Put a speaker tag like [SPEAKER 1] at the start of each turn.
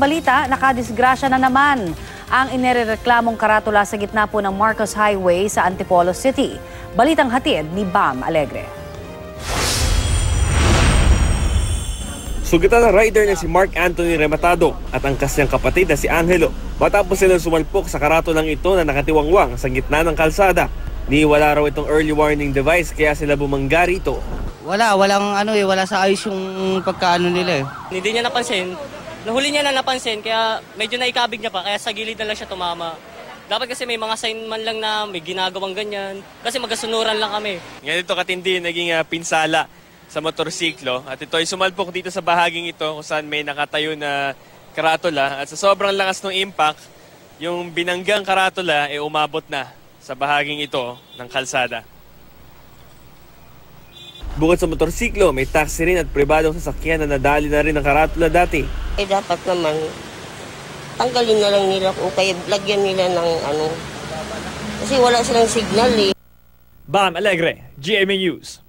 [SPEAKER 1] balita, nakadisgrasya na naman ang inirereklamong karatula sa gitna po ng Marcos Highway sa Antipolo City. Balitang hatid ni Bam Alegre.
[SPEAKER 2] Sugatan ng rider na si Mark Anthony Rematado at ang kanyang kapatid na si Angelo matapos silang sumalpok sa karatulang ito na nakatiwangwang sa gitna ng kalsada. Niwala raw itong early warning device kaya sila bumangga rito.
[SPEAKER 3] Wala sa ayos yung pagkaano nila eh.
[SPEAKER 4] Hindi niya napansin. Nahuli niya na napansin kaya medyo naikabig niya pa kaya sa gilid na lang siya tumama. Dapat kasi may mga sign man lang na may ginagawang ganyan kasi magkasunuran lang kami.
[SPEAKER 2] Ganito katindi naging pinsala sa motorsiklo at ito ay sumalpok dito sa bahaging ito kung saan may nakatayo na karatula at sa sobrang lakas ng impact, yung binanggang karatula ay umabot na sa bahaging ito ng kalsada. Bukod sa motorsiklo, may taxi rin at pribadong sasakyan na nadali na rin ang karatula dati.
[SPEAKER 5] Dapat naman tanggalin na lang nila o kaya lagyan nila ng kasi wala silang signal eh.
[SPEAKER 2] Bam Alegre, GMA News.